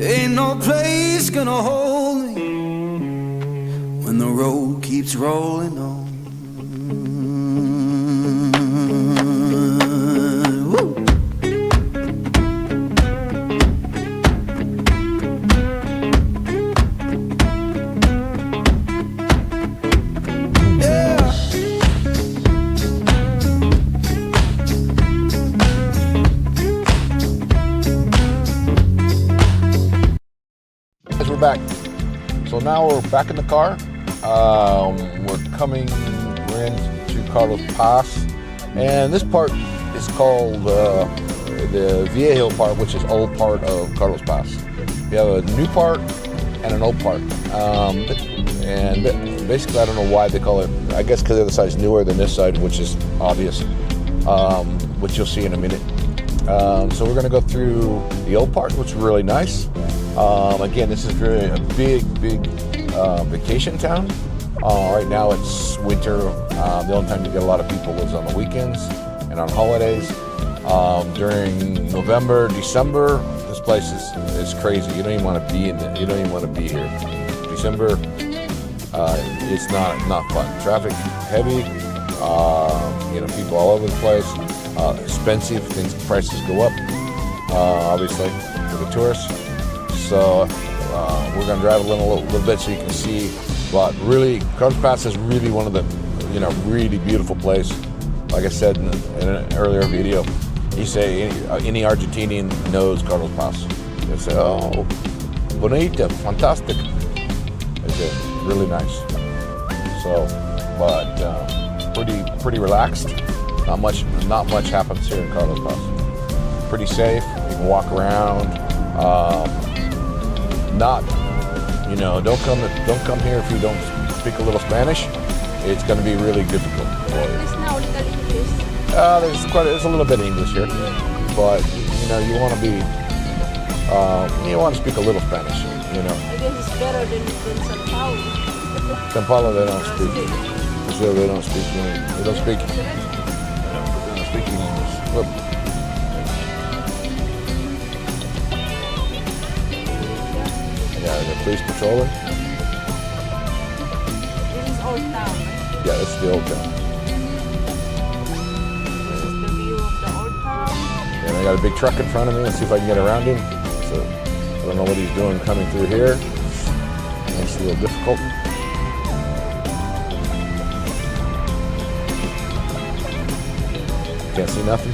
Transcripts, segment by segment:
Ain't no place gonna hold me when the road keeps rolling on. Woo! Yeah. We're back. So now we're back in the car. We're into Carlos Paz, and this part is called the Viejo part, which is old part of Carlos Paz. You have a new part and an old part, and basically I don't know why they call it. I guess because the other side's newer than this side, which is obvious, which you'll see in a minute. So we're going to go through the old part, which is really nice. Again, this is really a big vacation town. Right now it's winter. The only time you get a lot of people is on the weekends and on holidays. During November, December, this place is crazy. You don't even want to be in it. You don't even want to be here. December, it's not fun. Traffic heavy. People all over the place. Expensive. Prices go up. Obviously for the tourists. So we're going to drive a little bit so you can see. But really, Carlos Paz is really one of the, really beautiful place. Like I said in an earlier video, you say any Argentinian knows Carlos Paz. They say, oh, bonita, fantastic. It's really nice. So, but pretty relaxed. Not much happens here in Carlos Paz. Pretty safe. You can walk around. Don't come here if you don't speak a little Spanish. It's going to be really difficult for you. There's a little bit of English here, but you want to be speak a little Spanish. I guess it's better than São Paulo. São Paulo they don't speak. Brazil they don't speak. They don't speak English. Look. Yeah, the police patrolling. This is Old Town, right? Yeah, that's the Old Town. This is the view of the Old Town. And I got a big truck in front of me. Let's see if I can get around him. So I don't know what he's doing coming through here. It's a little difficult. Can't see nothing.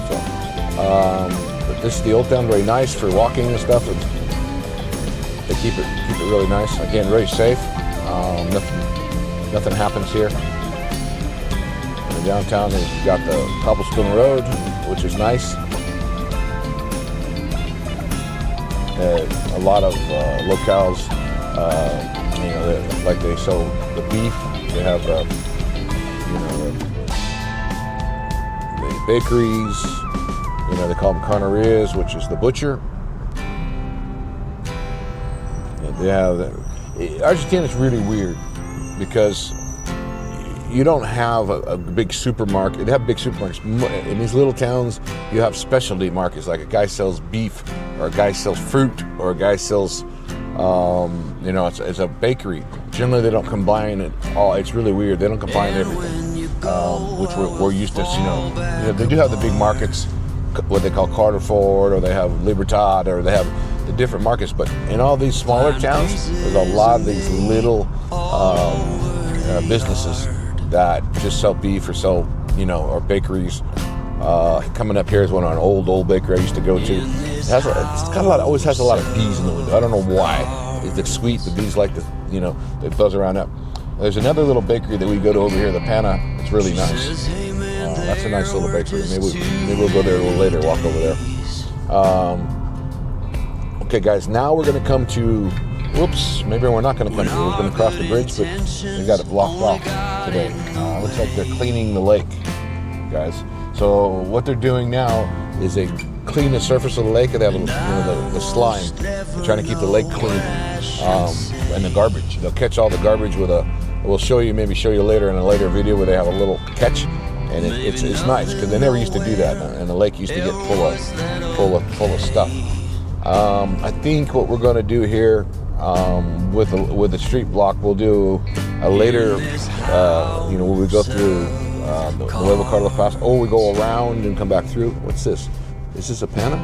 So, but this is the Old Town, very nice for walking and stuff. They keep it really nice. Again, very safe. Nothing happens here. In the downtown, you've got the cobblestone road, which is nice. A lot of locales, like they sell the beef. They have the bakeries. They call them carnerias, which is the butcher. And they have Argentina is really weird because you don't have a big supermarket. They have big supermarkets. In these little towns, you have specialty markets, like a guy sells beef, or a guy sells fruit, or a guy sells, it's a bakery. Generally, they don't combine it all. It's really weird. They don't combine everything, which we're used to. They do have the big markets, what they call Carrefour, or they have Libertad, or they have the different markets. But in all these smaller towns, there's a lot of these little businesses that just sell beef or sell, or bakeries. Coming up here is one of an old bakery I used to go to. Always has a lot of bees in the window. I don't know why. It's sweet. The bees like to, they buzz around up. There's another little bakery that we go to over here, the Pana. It's really nice. That's a nice little bakery. Maybe we'll go there a little later, walk over there. Okay, guys, now we're going to come to, maybe we're not going to come to, we're going to cross the bridge, but we got it blocked off today. Looks like they're cleaning the lake, guys. So what they're doing now is they clean the surface of the lake, and they have the slime. They're trying to keep the lake clean, and the garbage. They'll catch all the garbage with we'll show you later in a later video where they have a little catch. And it's nice because they never used to do that, and the lake used to get full of stuff. I think what we're going to do here with the street block, we'll do a later, when we go through the Nuevo Carlos Pass. Oh, we go around and come back through. What's this? Is this a Pana?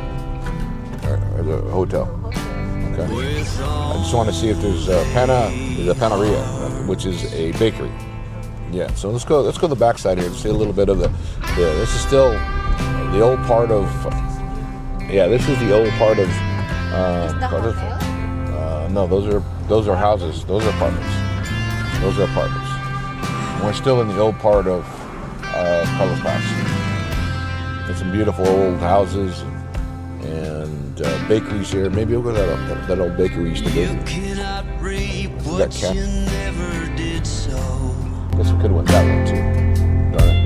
Or the hotel? Okay. I just want to see if there's a Pana. There's a Panaria, which is a bakery. Yeah. So let's go to the backside here and see a little bit of the. This is still the old part of. Yeah, this is the old part of. No, those are houses. Those are apartments. Those are apartments. We're still in the old part of Carlos Paz. There's some beautiful old houses and bakeries here. Maybe we'll go to that old bakery we used to go to. That cat. Guess we could have went that way too. Darn it.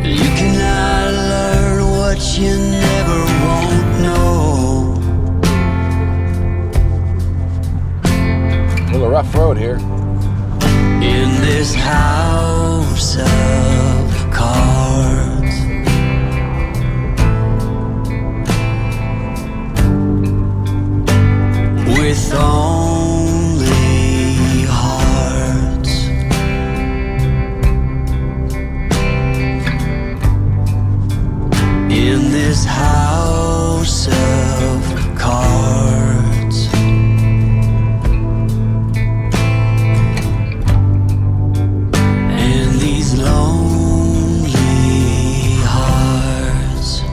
You cannot learn what you never won't know. A little rough road here. In this house of cards, with only hearts, in this house of cards, and these lonely hearts.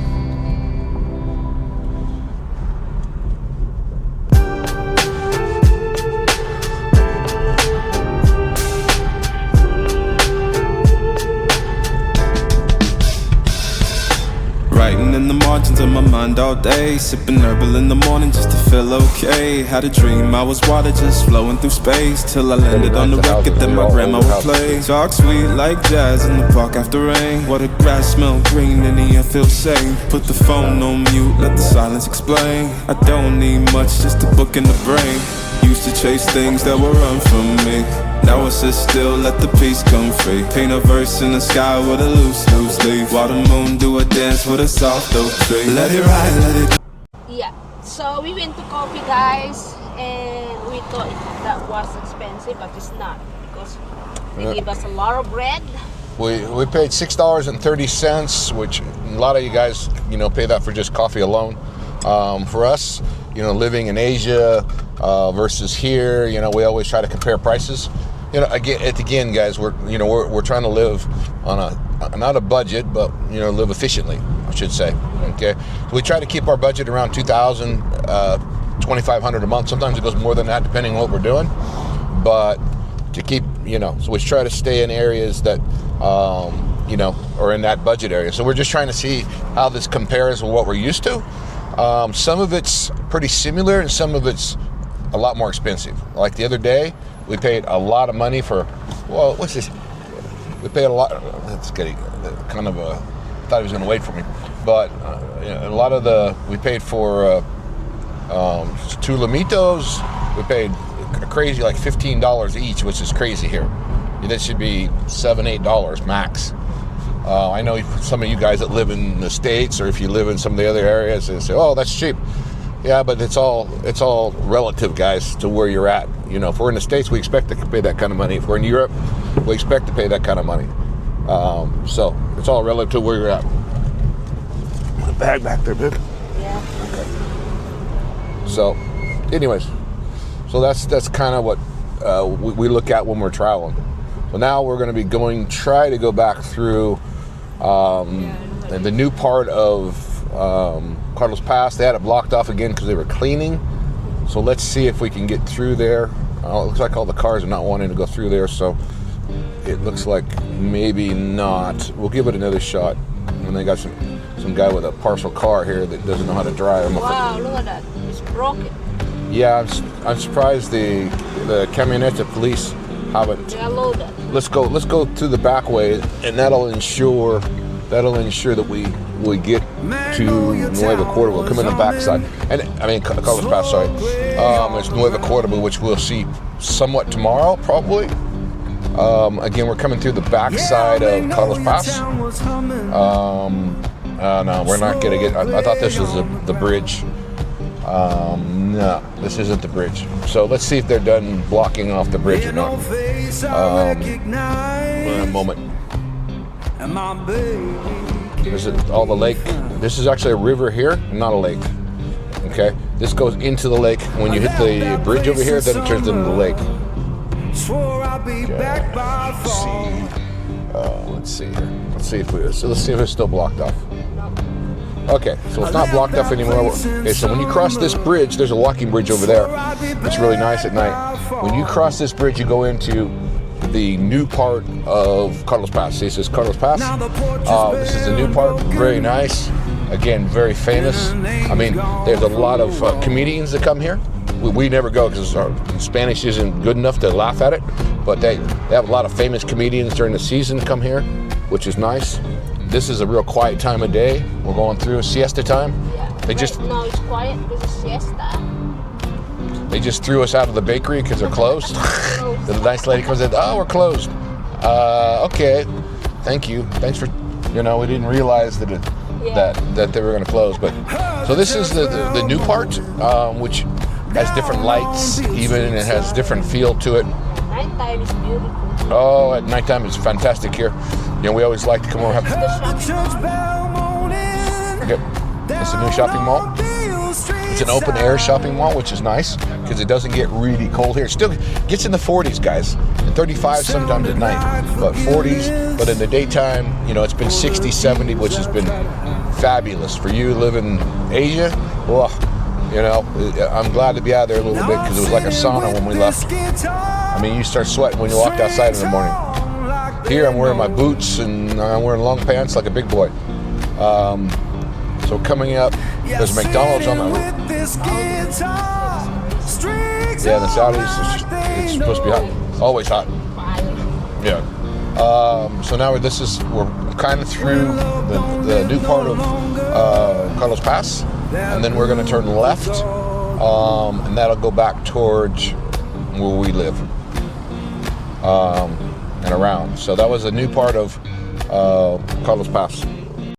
Writing in the margins of my mind all day, sipping herbal in the morning just to feel okay. Had a dream I was water just flowing through space, till I landed on the record that my grandma would play. Talk sweet like jazz in the park after rain. Water grass smell green and the air feels safe. Put the phone on mute, let the silence explain. I don't need much, just a book in the brain. Used to chase things that were run from me. Now I sit still, let the peace come free. Paint a verse in the sky with a loose leaf. While the moon do a dance with a soft oak tree. Let it ride, let it. Yeah, so we went to coffee, guys, and we thought that was expensive, but it's not, because they gave us a lot of bread. We paid $6.30, which a lot of you guys, pay that for just coffee alone. For us, living in Asia versus here, we always try to compare prices. Again, guys, we're trying to live on not a budget, but live efficiently, I should say. Okay, so we try to keep our budget around $2,000, $2,500 a month. Sometimes it goes more than that, depending on what we're doing. But to keep, so we try to stay in areas that, are in that budget area. So we're just trying to see how this compares with what we're used to. Some of it's pretty similar, and some of it's a lot more expensive. Like the other day, we paid a lot of money for, what's this? We paid a lot. That's getting kind of a. Thought he was going to wait for me, but a lot of we paid for 2 lomitos. We paid crazy like $15 each, which is crazy here. That should be $7, $8 max. I know some of you guys that live in the States, or if you live in some of the other areas, they say, "Oh, that's cheap." Yeah, but it's all relative, guys, to where you're at. If we're in the States, we expect to pay that kind of money. If we're in Europe, we expect to pay that kind of money. So it's all relative to where you're at. My bag back there, babe. Yeah. Okay. So, anyways, so that's kind of what we look at when we're traveling. So now we're going to be try to go back through the new part of Carlos Pass. They had it blocked off again because they were cleaning. So let's see if we can get through there. It looks like all the cars are not wanting to go through there, so it looks like maybe not. We'll give it another shot. And they got some guy with a partial car here that doesn't know how to drive. Wow, look at that. It's broken. Yeah, I'm surprised the camionette police haven't. They are loaded. Let's go to the back way, and that'll ensure that we get to Nueva Córdoba. Come in the backside, and Carlos Pass. Sorry, it's Nueva Córdoba, which we'll see somewhat tomorrow, probably. Again, we're coming through the backside of Carlos Pass, No, we're not gonna get. I thought this was the bridge. No, this isn't the bridge. So let's see if they're done blocking off the bridge or not. In a moment. There's all the lake. This is actually a river here, not a lake. Okay, this goes into the lake. When you hit the bridge over here, then it turns into the lake. Okay. Let's see here. Let's see if it's still blocked off. Okay, so it's not blocked off anymore. Okay, so when you cross this bridge, there's a walking bridge over there. It's really nice at night. When you cross this bridge, you go into the new part of Carlos Paz. See, it says Carlos Paz. This is the new part. Very nice. Again, very famous. I mean, there's a lot of comedians that come here. We never go because our Spanish isn't good enough to laugh at it. But they have a lot of famous comedians during the season come here, which is nice. This is a real quiet time of day. We're going through siesta time. No, it's quiet because it's siesta. They just threw us out of the bakery because they're closed. The nice lady comes in. Oh, we're closed. Okay, thank you. Thanks for. We didn't realize that that they were going to close. But so this is the new part, which has different lights, even, and it has different feel to it. Nighttime is beautiful. Oh, at nighttime it's fantastic here. We always like to come over. Okay, it's a new shopping mall. It's an open air shopping mall, which is nice because it doesn't get really cold here. It still gets in the 40s, guys, and 35 sometimes at night, but 40s. But in the daytime, it's been 60, 70, which has been fabulous for you live in Asia. Oh, I'm glad to be out there a little bit because it was like a sauna when we left. I mean, you start sweating when you walked outside in the morning. Here, I'm wearing my boots and I'm wearing long pants like a big boy. So coming up, there's McDonald's on the route. Yeah, the Saudis, it's supposed to be hot. Always hot. Yeah. So now we're kind of through the new part of Carlos Paz, and then we're going to turn left, and that'll go back towards where we live, and around. So that was a new part of Carlos Paz.